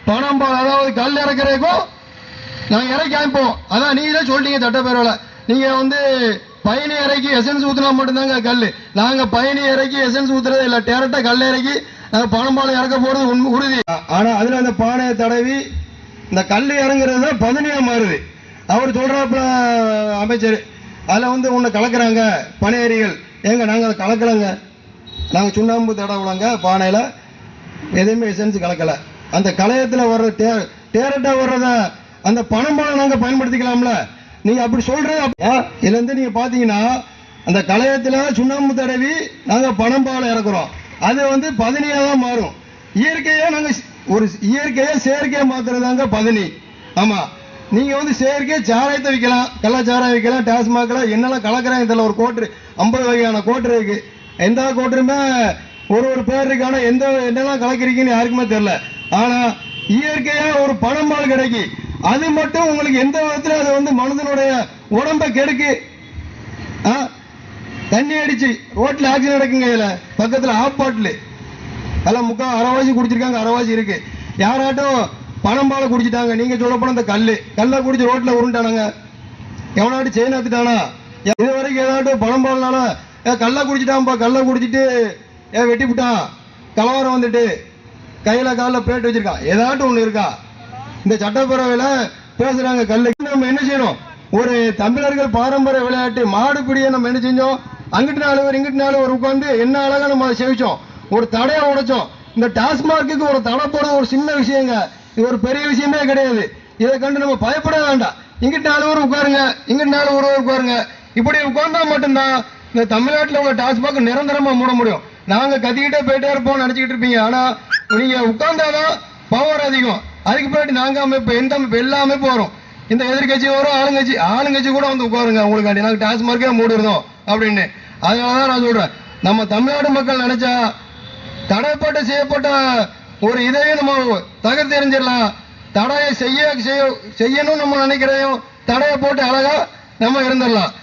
பணம்பால் அதாவது கல் இறக்குறதுக்கும் நாங்கள் இறக்கி அமைப்போம். அதான் நீங்களே சொல்லிட்டீங்க சட்டப்பேரவையில். நீங்கள் வந்து பயணி இறக்கி எசன்ஸ் ஊற்றினா மட்டும்தாங்க கல். நாங்கள் பயணி இறக்கி எசன்ஸ் ஊற்றுறது இல்லை, டேரக்டாக கல் இறக்கி நாங்கள் பணம்பால் இறக்க போகிறது உறுதி. ஆனால் அதில் அந்த பானையை தடவி இந்த கல் இறங்குறது தான் பதனியாக மாறுது. அவர் சொல்கிறாப்புல அமைச்சர், அதில் வந்து ஒன்று கலக்கிறாங்க பனையேறிகள். ஏங்க நாங்கள் அதை கலக்கலைங்க, நாங்கள் சுண்ணாம்பு தடவுலங்க பானையில், எதுவுமே எசன்ஸ் கலக்கலை. அந்த கலையத்தில் வர்ற டேரக்டாக வர்றத அந்த பணம்பாலை நாங்கள் பயன்படுத்திக்கலாம்ல. நீங்கள் அப்படி சொல்கிறது இதுலேருந்து நீங்கள் பார்த்தீங்கன்னா அந்த கலையத்தில் சுண்ணாம்பு தடவி நாங்கள் பணம்பாலை இறக்குறோம். அது வந்து பதனியாக தான் மாறும். இயற்கையாக நாங்கள் ஒரு இயற்கையாக செயற்கையாக மாற்றுறதாங்க பதனி. ஆமாம், நீங்கள் வந்து செயற்கையாக சாராயத்தை விற்கலாம், கள்ளச்சாராயம் விற்கலாம், டாஸ்மாகில் என்னெல்லாம் கலக்கிறாங்க இதில் ஒரு கோட்ரு 50 வகையான கோட்ரு இருக்குது. எந்த கோட்டருமே ஒரு பேர் இருக்கு. ஆனால் என்னெல்லாம் கலக்கிறீங்கன்னு யாருக்குமே தெரியல. ஆனால் இயற்கையாக ஒரு பணம்பால் கிடைக்கி, அது மட்டும் உங்களுக்கு எந்த விதத்தில் அது வந்து மனிதனுடைய உடம்பை கெடுக்கு. தண்ணி அடிச்சு ரோட்டில் ஆக்சிடென்ட் நடக்குங்க. இதில் பக்கத்தில் ஆப்பாட்டில் எல்லாம் அரைவாசி குடிச்சிருக்காங்க, அரைவாசி இருக்கு. யாராட்டும் பணம்பாலை குடிச்சிட்டாங்க. நீங்கள் சொல்ல போன இந்த கல்லை குடிச்சு ரோட்டில் உருண்டானாங்க, எவனாட்டும் செயின் எடுத்துட்டானா? இது வரைக்கும் ஏதாட்டும் பணம்பால்னால கல்லை குடிச்சிட்டான்ப்பா, கல்லை குடிச்சிட்டு வெட்டி விட்டான், கலவரம் வந்துட்டு கையில் காலில் பிளேட் வச்சிருக்கான், ஏதாட்டும் ஒன்று இருக்கா? இந்த சட்டப்பேரவையில் பேசுறாங்க கல்லுக்கு. நம்ம என்ன செய்யணும்? ஒரு தமிழர்கள் பாரம்பரிய விளையாட்டு மாடுபிடியை நம்ம என்ன செஞ்சோம்? அங்கிட்டு 4 பேர் இங்கிட்டு 4 பேர் உட்காந்து என்ன அழகா நம்ம அதை செவிச்சோம், ஒரு தடையை உடைச்சோம். இந்த டாஸ்மார்க்கு ஒரு தடை போடுறது ஒரு சின்ன விஷயங்க, இது ஒரு பெரிய விஷயமே கிடையாது. இதை கண்டு நம்ம பயப்பட வேண்டாம். இங்கிட்டு 4 பேர் உட்காருங்க, இங்கிட்டு 4 பேர் உட்காருங்க. இப்படி உட்கார்ந்தா மட்டும்தான் இந்த தமிழ்நாட்டில் உள்ள டாஸ்மாக் நிரந்தரமா மூட முடியும். நாங்க கத்திக்கிட்டே போயிட்டே இருப்போம் நினைச்சுக்கிட்டு இருப்பீங்க. ஆனா நீங்க உட்கார்ந்தாதான் பவர் அதிகம். அதுக்கு பின்னாடி நாங்க அமைப்பு, எந்த அமைப்பு, எல்லா அமைப்பு வரும். இந்த எதிர்கட்சி வரும், ஆளுங்கட்சி கூட வந்து உட்காருங்க உங்களுக்காண்டி, நாங்க டாஸ்மார்க்கே மூடிருந்தோம் அப்படின்னு. அதனாலதான் நான் சொல்றேன், நம்ம தமிழ்நாடு மக்கள் நினைச்சா தடைப்பட்ட செய்யப்பட்ட ஒரு இதையும் நம்ம தகர்த்தெறிஞ்சிடலாம். தடையை செய்யணும் நம்ம நினைக்கிறதையும் தடையை போட்டு அழகா நம்ம இருந்துடலாம்.